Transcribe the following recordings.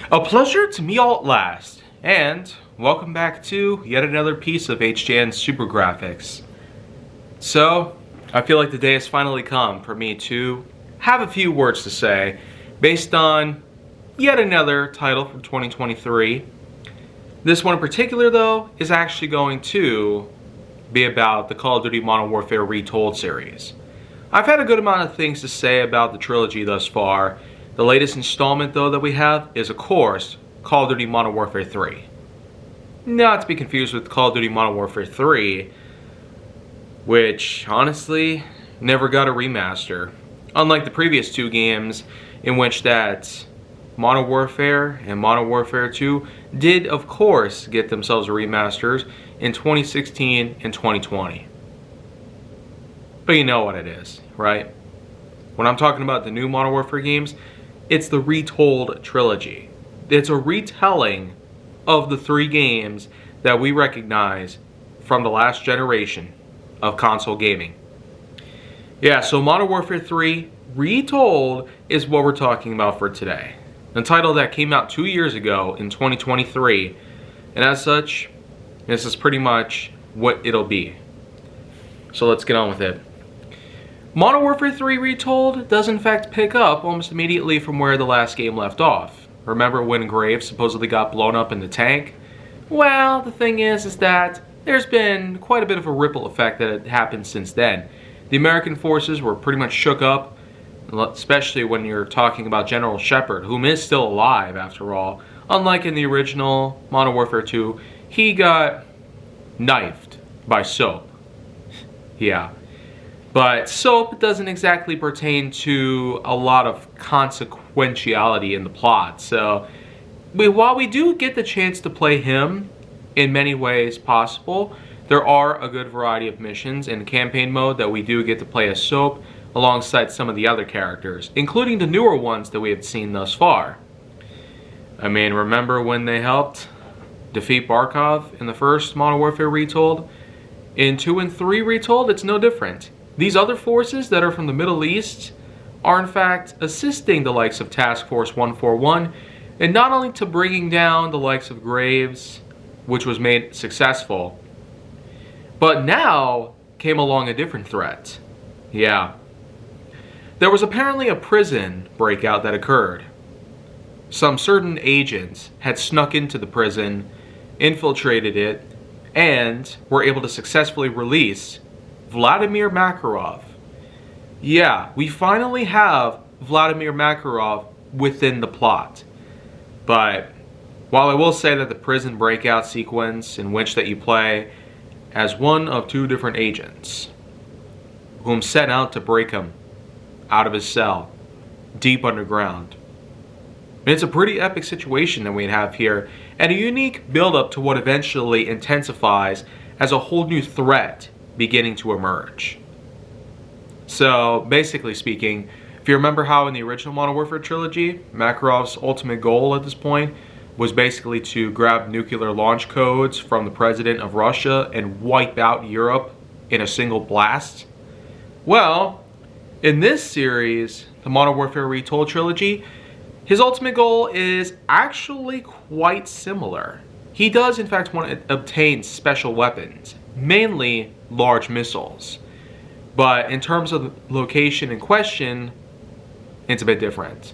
A pleasure to meet all at last, and welcome back to yet another piece of HJN Super Graphics. So, I feel like the day has finally come for me to have a few words to say based on yet another title from 2023. This one in particular, though, is actually going to be about the Call of Duty Modern Warfare Retold series. I've had a good amount of things to say about the trilogy thus far. The latest installment, though, that we have is, of course, Call of Duty Modern Warfare 3. Not to be confused with Call of Duty Modern Warfare 3, which, honestly, never got a remaster. Unlike the previous two games, in which that Modern Warfare and Modern Warfare 2 did, of course, get themselves remasters in 2016 and 2020. But you know what it is, right? When I'm talking about the new Modern Warfare games, it's the Retold trilogy. It's a retelling of the three games that we recognize from the last generation of console gaming. Yeah, so Modern Warfare 3 Retold is what we're talking about for today. The title that came out 2 years ago in 2023, and as such, this is pretty much what it'll be. So let's get on with it. Modern Warfare 3 Retold does in fact pick up almost immediately from where the last game left off. Remember when Graves supposedly got blown up in the tank? Well, the thing is that there's been quite a bit of a ripple effect that had happened since then. The American forces were pretty much shook up, especially when you're talking about General Shepard, whom is still alive after all. Unlike in the original Modern Warfare 2, he got knifed by soap. Yeah. But soap doesn't exactly pertain to a lot of consequentiality in the plot. So, while we do get the chance to play him in many ways possible, there are a good variety of missions in campaign mode that we do get to play as Soap alongside some of the other characters, including the newer ones that we have seen thus far. I mean, remember when they helped defeat Barkov in the first Modern Warfare Retold? In 2 and 3 Retold, it's no different. These other forces that are from the Middle East are in fact assisting the likes of Task Force 141, and not only to bringing down the likes of Graves, which was made successful, but now came along a different threat. Yeah. There was apparently a prison breakout that occurred. Some certain agents had snuck into the prison, infiltrated it, and were able to successfully release Vladimir Makarov. Yeah, we finally have Vladimir Makarov within the plot. But while I will say that the prison breakout sequence in which that you play as one of two different agents whom set out to break him out of his cell deep underground. And it's a pretty epic situation that we have here, and a unique build-up to what eventually intensifies as a whole new threat beginning to emerge. So, basically speaking, if you remember how in the original Modern Warfare trilogy, Makarov's ultimate goal at this point was basically to grab nuclear launch codes from the president of Russia and wipe out Europe in a single blast? Well, in this series, the Modern Warfare Retold trilogy, his ultimate goal is actually quite similar. He does in fact want to obtain special weapons, mainly large missiles. But in terms of the location in question, it's a bit different.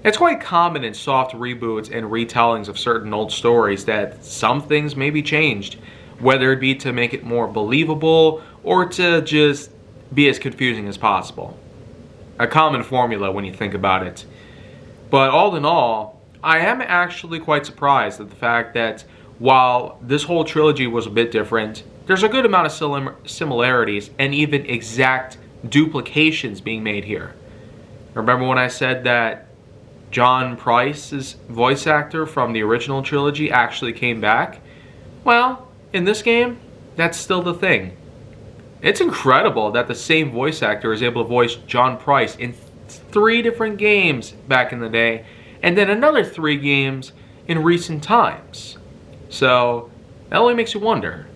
It's quite common in soft reboots and retellings of certain old stories that some things may be changed, whether it be to make it more believable or to just be as confusing as possible. A common formula when you think about it. But all in all, I am actually quite surprised at the fact that while this whole trilogy was a bit different, there's a good amount of similarities and even exact duplications being made here. Remember when I said that John Price's voice actor from the original trilogy actually came back? Well, in this game, that's still the thing. It's incredible that the same voice actor is able to voice John Price in 3 different games back in the day, and then another 3 games in recent times. So, that only makes you wonder,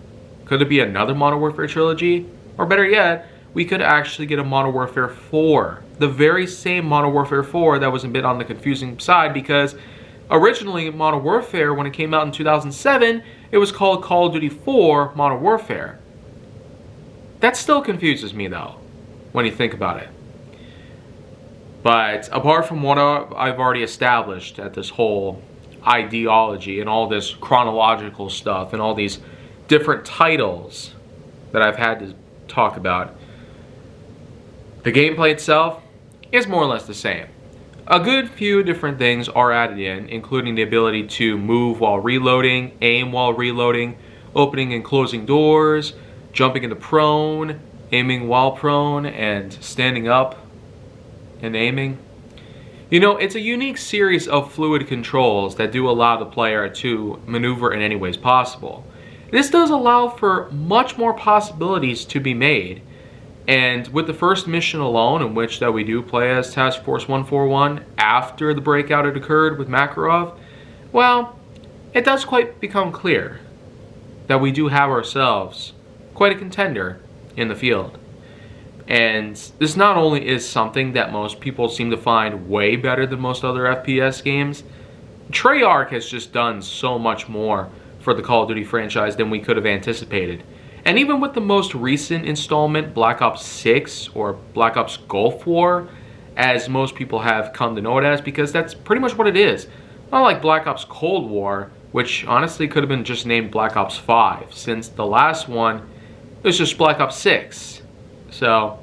could it be another Modern Warfare trilogy? Or better yet, we could actually get a Modern Warfare 4. The very same Modern Warfare 4 that was a bit on the confusing side because Originally, Modern Warfare, when it came out in 2007, it was called Call of Duty 4 Modern Warfare. That still confuses me though, when you think about it. But apart from what I've already established, that this whole ideology and all this chronological stuff and all these different titles that I've had to talk about, the gameplay itself is more or less the same. A good few different things are added in, including the ability to move while reloading, aim while reloading, opening and closing doors, jumping into prone, aiming while prone, and standing up and aiming. You know, it's a unique series of fluid controls that do allow the player to maneuver in any ways possible. This does allow for much more possibilities to be made. And with the first mission alone, in which that we do play as Task Force 141 after the breakout had occurred with Makarov, well, it does quite become clear that we do have ourselves quite a contender in the field. And this not only is something that most people seem to find way better than most other FPS games, Treyarch has just done so much more for the Call of Duty franchise than we could have anticipated. And even with the most recent installment, Black Ops 6, or Black Ops Gulf War, as most people have come to know it as, because that's pretty much what it is. Not like Black Ops Cold War, which honestly could have been just named Black Ops 5, since the last one was just Black Ops 6. So,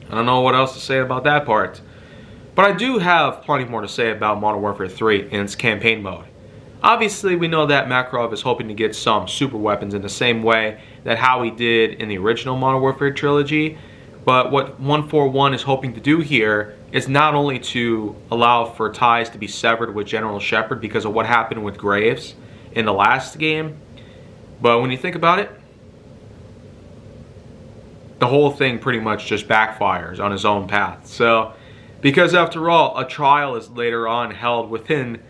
I don't know what else to say about that part. But I do have plenty more to say about Modern Warfare 3 in its campaign mode. Obviously, we know that Makarov is hoping to get some super weapons in the same way that how he did in the original Modern Warfare trilogy. But what 141 is hoping to do here is not only to allow for ties to be severed with General Shepard because of what happened with Graves in the last game, but when you think about it, the whole thing pretty much just backfires on his own path. So, because after all, a trial is later on held within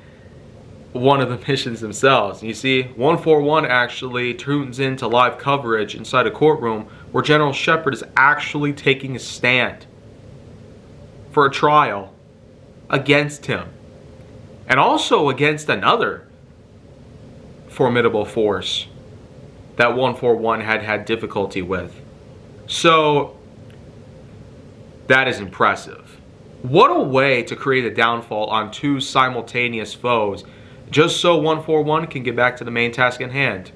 one of the missions themselves. You see, 141 actually tunes into live coverage inside a courtroom where General Shepard is actually taking a stand for a trial against him, and also against another formidable force that 141 had difficulty with. So that is impressive. What a way to create a downfall on two simultaneous foes, just so 141 can get back to the main task at hand.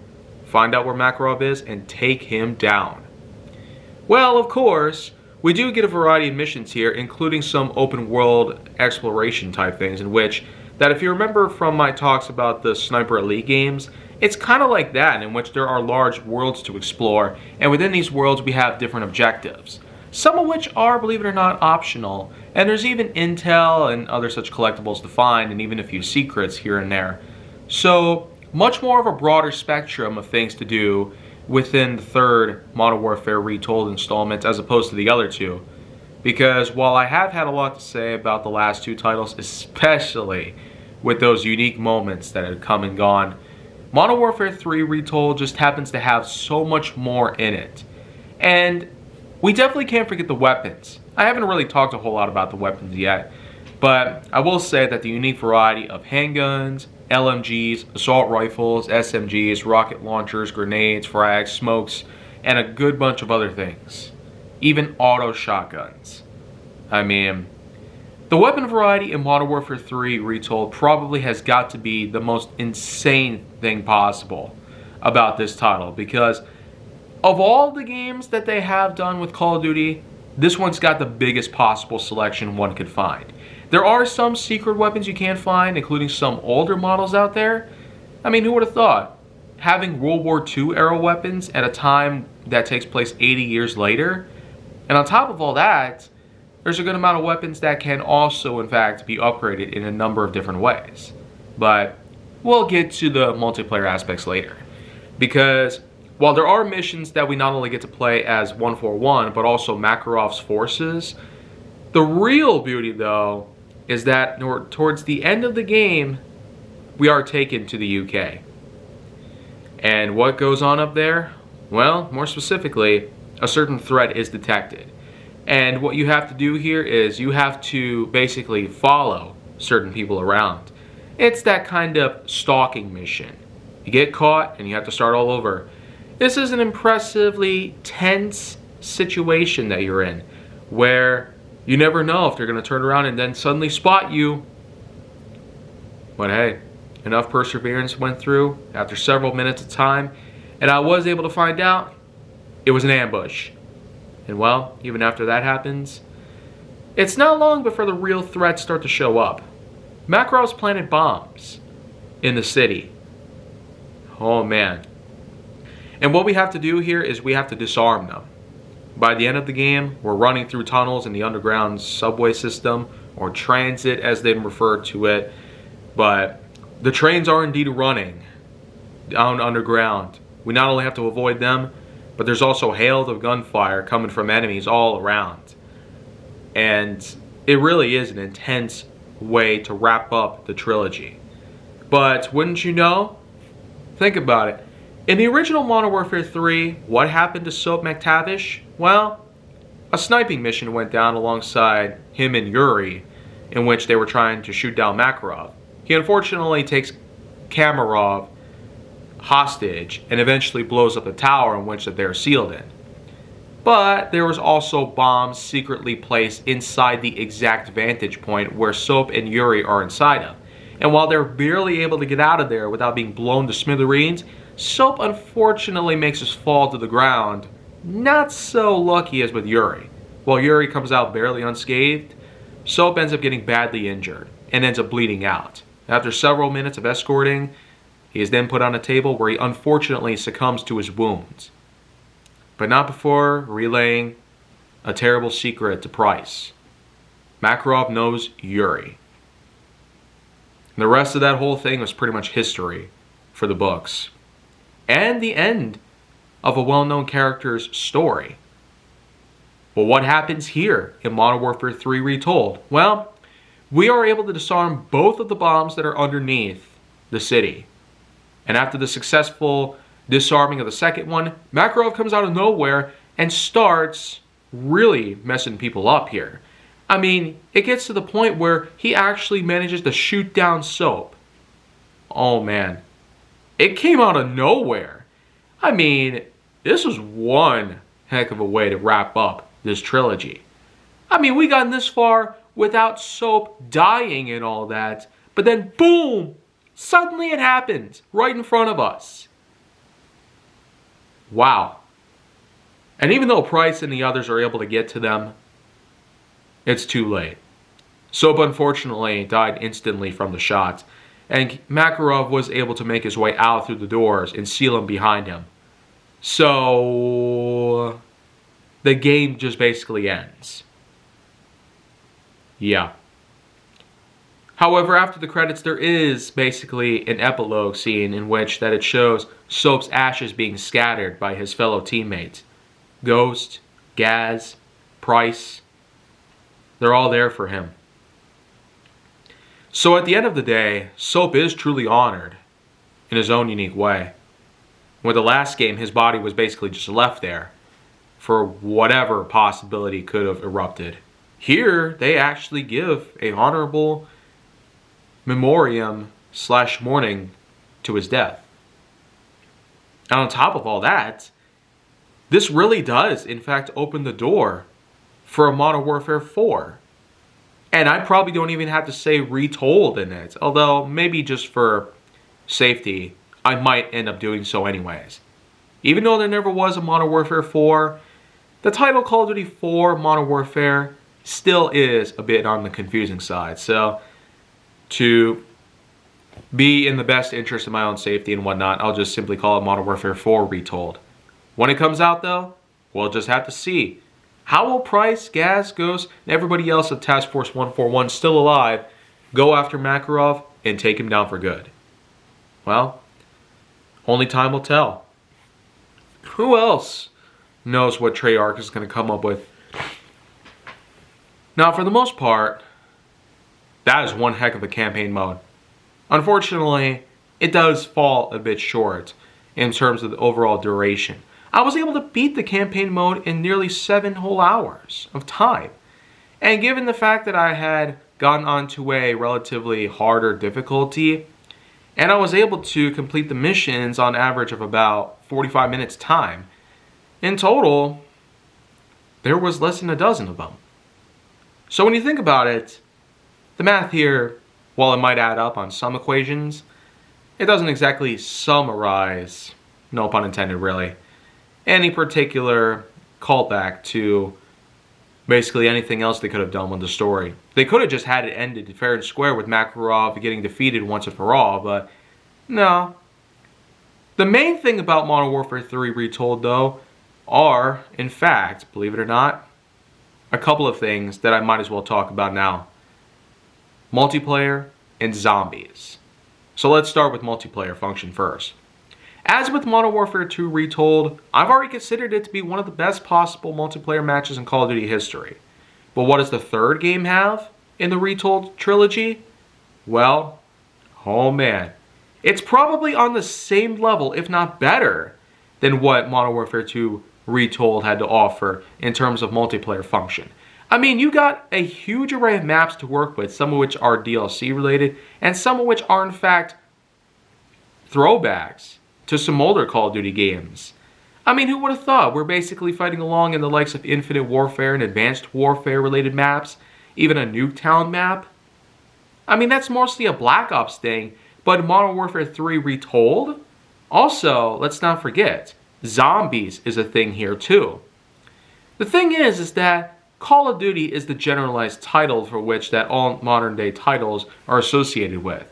Find out where Makarov is and take him down. Well, of course, we do get a variety of missions here, including some open world exploration type things, in which, that if you remember from my talks about the Sniper Elite games, it's kind of like that, in which there are large worlds to explore, and within these worlds we have different objectives. Some of which are, believe it or not, optional, and there's even intel and other such collectibles to find, and even a few secrets here and there. So, much more of a broader spectrum of things to do within the third Modern Warfare Retold installment as opposed to the other two. Because while I have had a lot to say about the last two titles, especially with those unique moments that had come and gone, Modern Warfare 3 Retold just happens to have so much more in it. And we definitely can't forget the weapons. I haven't really talked a whole lot about the weapons yet, but I will say that the unique variety of handguns, LMGs, assault rifles, SMGs, rocket launchers, grenades, frags, smokes, and a good bunch of other things. Even auto shotguns. I mean, the weapon variety in Modern Warfare 3 Retold probably has got to be the most insane thing possible about this title, because of all the games that they have done with Call of Duty, this one's got the biggest possible selection one could find. There are some secret weapons you can find, including some older models out there. I mean, who would have thought? Having World War II era weapons at a time that takes place 80 years later. And on top of all that, there's a good amount of weapons that can also, in fact, be upgraded in a number of different ways. But we'll get to the multiplayer aspects later. Because while there are missions that we not only get to play as 141, but also Makarov's forces, the real beauty, though, is that towards the end of the game, we are taken to the UK. And what goes on up there? Well, more specifically, a certain threat is detected. And what you have to do here is you have to basically follow certain people around. It's that kind of stalking mission. You get caught and you have to start all over. This is an impressively tense situation that you're in, where you never know if they're going to turn around and then suddenly spot you. But hey, enough perseverance went through after several minutes of time, and I was able to find out it was an ambush. And well, even after that happens, it's not long before the real threats start to show up. Makarov's planted bombs in the city. Oh man. And what we have to do here is we have to disarm them. By the end of the game, we're running through tunnels in the underground subway system, or transit as they refer to it. But the trains are indeed running down underground. We not only have to avoid them, but there's also hail of gunfire coming from enemies all around. And it really is an intense way to wrap up the trilogy. But wouldn't you know? Think about it. In the original Modern Warfare 3, what happened to Soap McTavish? Well, a sniping mission went down alongside him and Yuri, in which they were trying to shoot down Makarov. He unfortunately takes Kamarov hostage and eventually blows up the tower in which they're sealed in. But there was also bombs secretly placed inside the exact vantage point where Soap and Yuri are inside of. And while they're barely able to get out of there without being blown to smithereens, Soap unfortunately makes us fall to the ground. Not so lucky as with Yuri. While Yuri comes out barely unscathed, Soap ends up getting badly injured and ends up bleeding out. After several minutes of escorting, he is then put on a table where he unfortunately succumbs to his wounds. But not before relaying a terrible secret to Price. Makarov knows Yuri. And the rest of that whole thing was pretty much history for the books. And the end of a well-known character's story. Well, what happens here in Modern Warfare 3 Retold? Well, we are able to disarm both of the bombs that are underneath the city. And after the successful disarming of the second one, Makarov comes out of nowhere and starts really messing people up here. I mean, it gets to the point where he actually manages to shoot down Soap. Oh man. It came out of nowhere. I mean, this was one heck of a way to wrap up this trilogy. I mean, we got this far without Soap dying and all that, but then boom! Suddenly it happened right in front of us. Wow. And even though Price and the others are able to get to them, it's too late. Soap unfortunately died instantly from the shots, and Makarov was able to make his way out through the doors and seal them behind him. So the game just basically ends. Yeah. However, after the credits, there is basically an epilogue scene in which that it shows Soap's ashes being scattered by his fellow teammates. Ghost, Gaz, Price, they're all there for him. So at the end of the day, Soap is truly honored in his own unique way. With the last game, his body was basically just left there for whatever possibility could have erupted. Here, they actually give a honorable memoriam / mourning to his death. And on top of all that, this really does, in fact, open the door for a Modern Warfare 4. And I probably don't even have to say Retold in it, although maybe just for safety, I might end up doing so anyways. Even though there never was a Modern Warfare 4, the title Call of Duty 4 Modern Warfare still is a bit on the confusing side. So, to be in the best interest of my own safety and whatnot, I'll just simply call it Modern Warfare 4 Retold. When it comes out though, we'll just have to see. How will Price, Gaz, Ghost, and everybody else of Task Force 141 still alive go after Makarov and take him down for good? Well, only time will tell. Who else knows what Treyarch is going to come up with? Now, for the most part, that is one heck of a campaign mode. Unfortunately, it does fall a bit short in terms of the overall duration. I was able to beat the campaign mode in nearly 7 whole hours of time. And given the fact that I had gotten onto a relatively harder difficulty, and I was able to complete the missions on average of about 45 minutes time. In total, there was less than a dozen of them. So when you think about it, the math here, while it might add up on some equations, it doesn't exactly summarize, no pun intended really, any particular callback to basically anything else they could have done with the story. They could have just had it ended fair and square with Makarov getting defeated once and for all, but no. The main thing about Modern Warfare 3 Retold, though, are, in fact, believe it or not, a couple of things that I might as well talk about now. Multiplayer and zombies. So let's start with multiplayer function first. As with Modern Warfare 2 Retold, I've already considered it to be one of the best possible multiplayer matches in Call of Duty history. But what does the third game have in the Retold trilogy? Well, oh man, it's probably on the same level, if not better, than what Modern Warfare 2 Retold had to offer in terms of multiplayer function. I mean, you got a huge array of maps to work with, some of which are DLC related, and some of which are in fact throwbacks to some older Call of Duty games. I mean, who would have thought? We're basically fighting along in the likes of Infinite Warfare and Advanced Warfare related maps, even a Nuketown map. I mean, that's mostly a Black Ops thing, but Modern Warfare 3 Retold? Also, let's not forget, zombies is a thing here too. The thing is that Call of Duty is the generalized title for which that all modern day titles are associated with.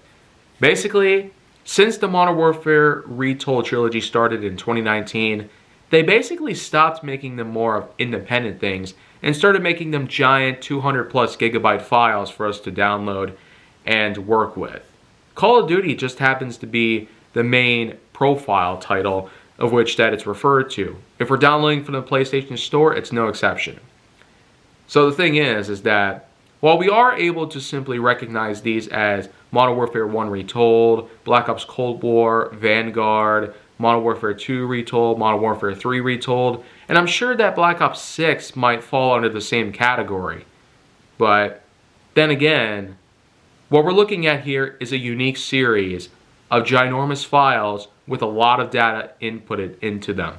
Basically, since the Modern Warfare Retold trilogy started in 2019, they basically stopped making them more of independent things and started making them giant 200 plus gigabyte files for us to download and work with. Call of Duty just happens to be the main profile title of which that it's referred to. If we're downloading from the PlayStation Store, it's no exception. So the thing is that while we are able to simply recognize these as Modern Warfare 1 Retold, Black Ops Cold War, Vanguard, Modern Warfare 2 Retold, Modern Warfare 3 Retold, and I'm sure that Black Ops 6 might fall under the same category. But then again, what we're looking at here is a unique series of ginormous files with a lot of data inputted into them.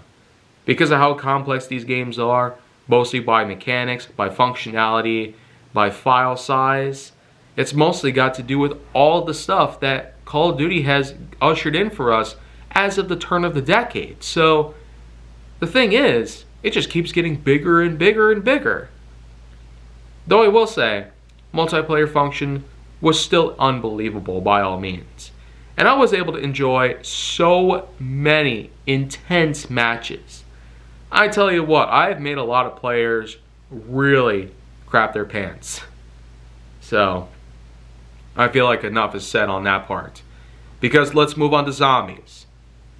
Because of how complex these games are, mostly by mechanics, by functionality, by file size, it's mostly got to do with all the stuff that Call of Duty has ushered in for us as of the turn of the decade. So the thing is, it just keeps getting bigger and bigger and bigger. Though I will say, multiplayer function was still unbelievable by all means. And I was able to enjoy so many intense matches. I tell you what, I've made a lot of players really crap their pants. So, I feel like enough is said on that part. Because let's move on to zombies.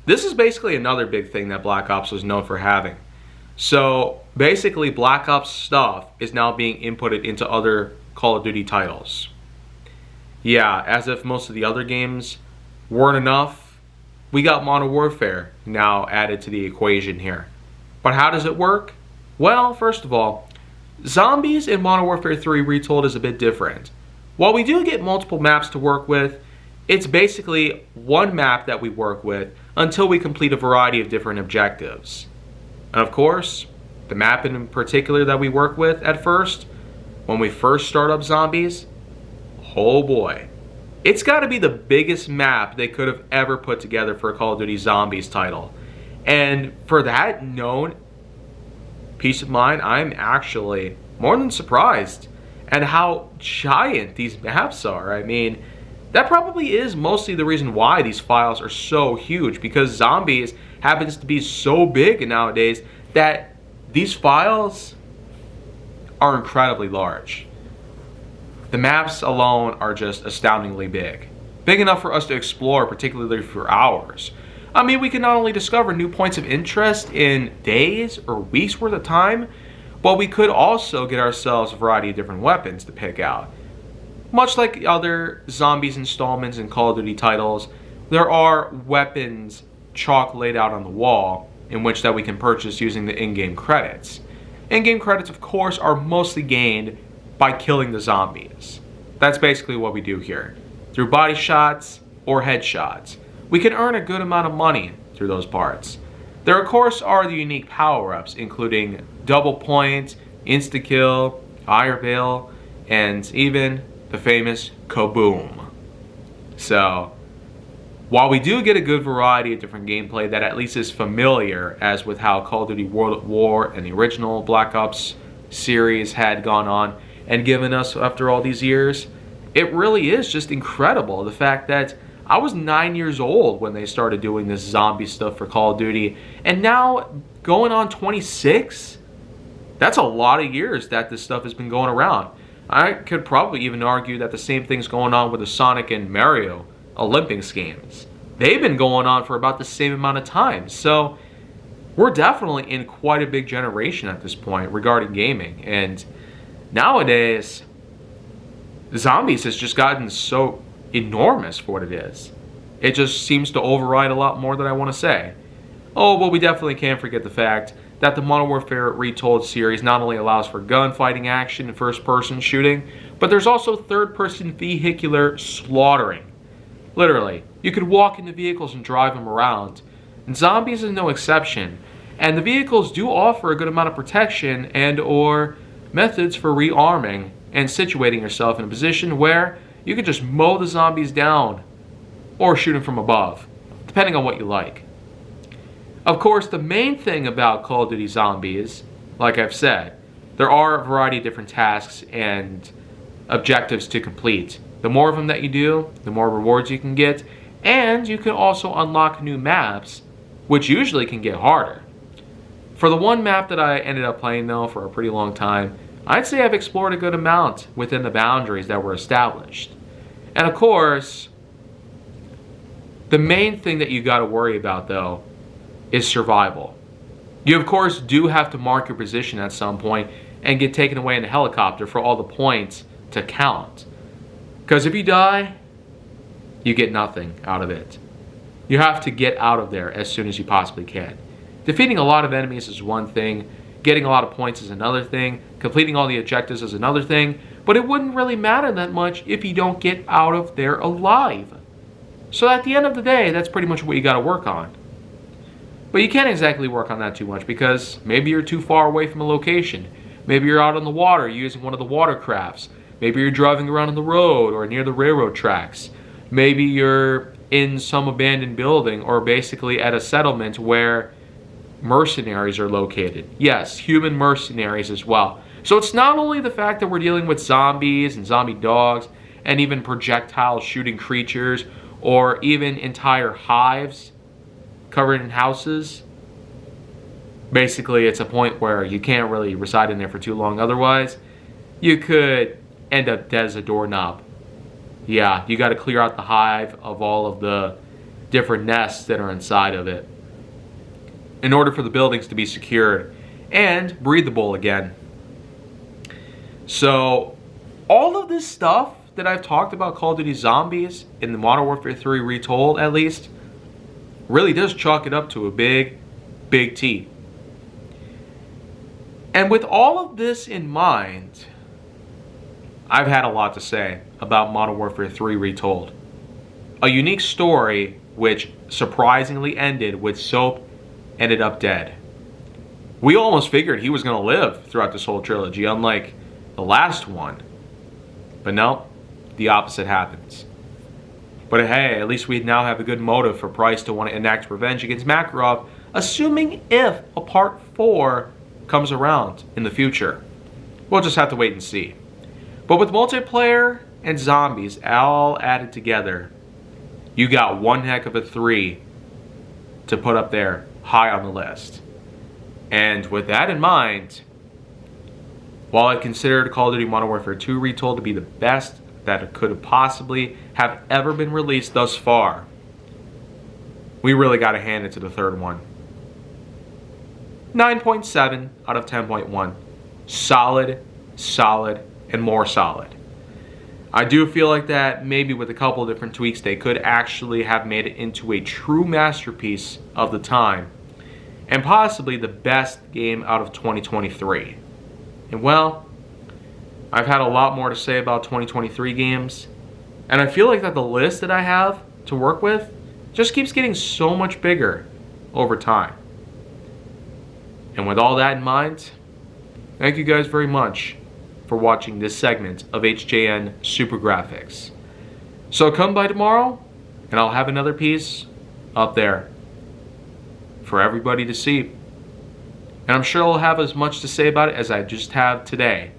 This is basically another big thing that Black Ops was known for having. So, basically Black Ops stuff is now being inputted into other Call of Duty titles. Yeah, as if most of the other games weren't enough, we got Modern Warfare now added to the equation here. But how does it work? Well, first of all, zombies in Modern Warfare 3 Retold is a bit different. While we do get multiple maps to work with, it's basically one map that we work with until we complete a variety of different objectives. And of course, the map in particular that we work with at first, when we first start up zombies, oh boy. It's got to be the biggest map they could have ever put together for a Call of Duty Zombies title. And for that known peace of mind, I'm actually more than surprised at how giant these maps are. I mean, that probably is mostly the reason why these files are so huge, because Zombies happens to be so big nowadays that these files are incredibly large. The maps alone are just astoundingly big. Big enough for us to explore, particularly for hours. I mean, we can not only discover new points of interest in days or weeks worth of time, but we could also get ourselves a variety of different weapons to pick out. Much like other Zombies installments in Call of Duty titles, there are weapons chalk laid out on the wall in which that we can purchase using the in-game credits. In-game credits, of course, are mostly gained by killing the zombies. That's basically what we do here. Through body shots or headshots, we can earn a good amount of money through those parts. There of course are the unique power-ups, including double point, insta-kill, ire veil, and even the famous kaboom. So, while we do get a good variety of different gameplay that at least is familiar, as with how Call of Duty World at War and the original Black Ops series had gone on and given us after all these years, it really is just incredible. The fact that I was 9 years old when they started doing this zombie stuff for Call of Duty, and now going on 26? That's a lot of years that this stuff has been going around. I could probably even argue that the same thing's going on with the Sonic and Mario Olympics games. They've been going on for about the same amount of time. So we're definitely in quite a big generation at this point regarding gaming. And nowadays, zombies has just gotten so enormous for what it is. It just seems to override a lot more than I want to say. Oh, but we definitely can't forget the fact that the Modern Warfare Retold series not only allows for gunfighting action and first-person shooting, but there's also third-person vehicular slaughtering. Literally, you could walk into vehicles and drive them around. And zombies is no exception. And the vehicles do offer a good amount of protection and or methods for rearming and situating yourself in a position where you can just mow the zombies down or shoot them from above, depending on what you like. Of course, the main thing about Call of Duty Zombies, like I've said, there are a variety of different tasks and objectives to complete. The more of them that you do, the more rewards you can get, and you can also unlock new maps, which usually can get harder. For the one map that I ended up playing though for a pretty long time, I'd say I've explored a good amount within the boundaries that were established. And of course, the main thing that you got to worry about though is survival. You of course do have to mark your position at some point and get taken away in a helicopter for all the points to count. Because if you die, you get nothing out of it. You have to get out of there as soon as you possibly can. Defeating a lot of enemies is one thing, getting a lot of points is another thing, completing all the objectives is another thing, but it wouldn't really matter that much if you don't get out of there alive. So at the end of the day, that's pretty much what you got to work on. But you can't exactly work on that too much because maybe you're too far away from a location. Maybe you're out on the water using one of the watercrafts. Maybe you're driving around on the road or near the railroad tracks. Maybe you're in some abandoned building or basically at a settlement where mercenaries are located. Yes, human mercenaries as well. So it's not only the fact that we're dealing with zombies and zombie dogs and even projectile shooting creatures or even entire hives covered in houses. Basically, it's a point where you can't really reside in there for too long. Otherwise, you could end up dead as a doorknob. Yeah, you got to clear out the hive of all of the different nests that are inside of it in order for the buildings to be secured and breathable again. So, all of this stuff that I've talked about Call of Duty Zombies in the Modern Warfare 3 Retold, at least, really does chalk it up to a big, big T. And with all of this in mind, I've had a lot to say about Modern Warfare 3 Retold. A unique story which surprisingly ended with Soap ended up dead. We almost figured he was going to live throughout this whole trilogy, unlike the last one. But no, the opposite happens. But hey, at least we now have a good motive for Price to want to enact revenge against Makarov, assuming if a part 4 comes around in the future. We'll just have to wait and see. But with multiplayer and zombies all added together, you got one heck of a 3 to put up there high on the list. And with that in mind, while I considered Call of Duty Modern Warfare 2 Retold to be the best that it could have possibly have ever been released thus far, we really got to hand it to the third one. 9.7 out of 10.1. Solid, solid, and more solid. I do feel like that maybe with a couple of different tweaks they could actually have made it into a true masterpiece of the time and possibly the best game out of 2023. And well, I've had a lot more to say about 2023 games, and I feel like that the list that I have to work with just keeps getting so much bigger over time. And with all that in mind, thank you guys very much for watching this segment of HJN Super Graphics. So come by tomorrow, and I'll have another piece up there for everybody to see. And I'm sure I'll have as much to say about it as I just have today.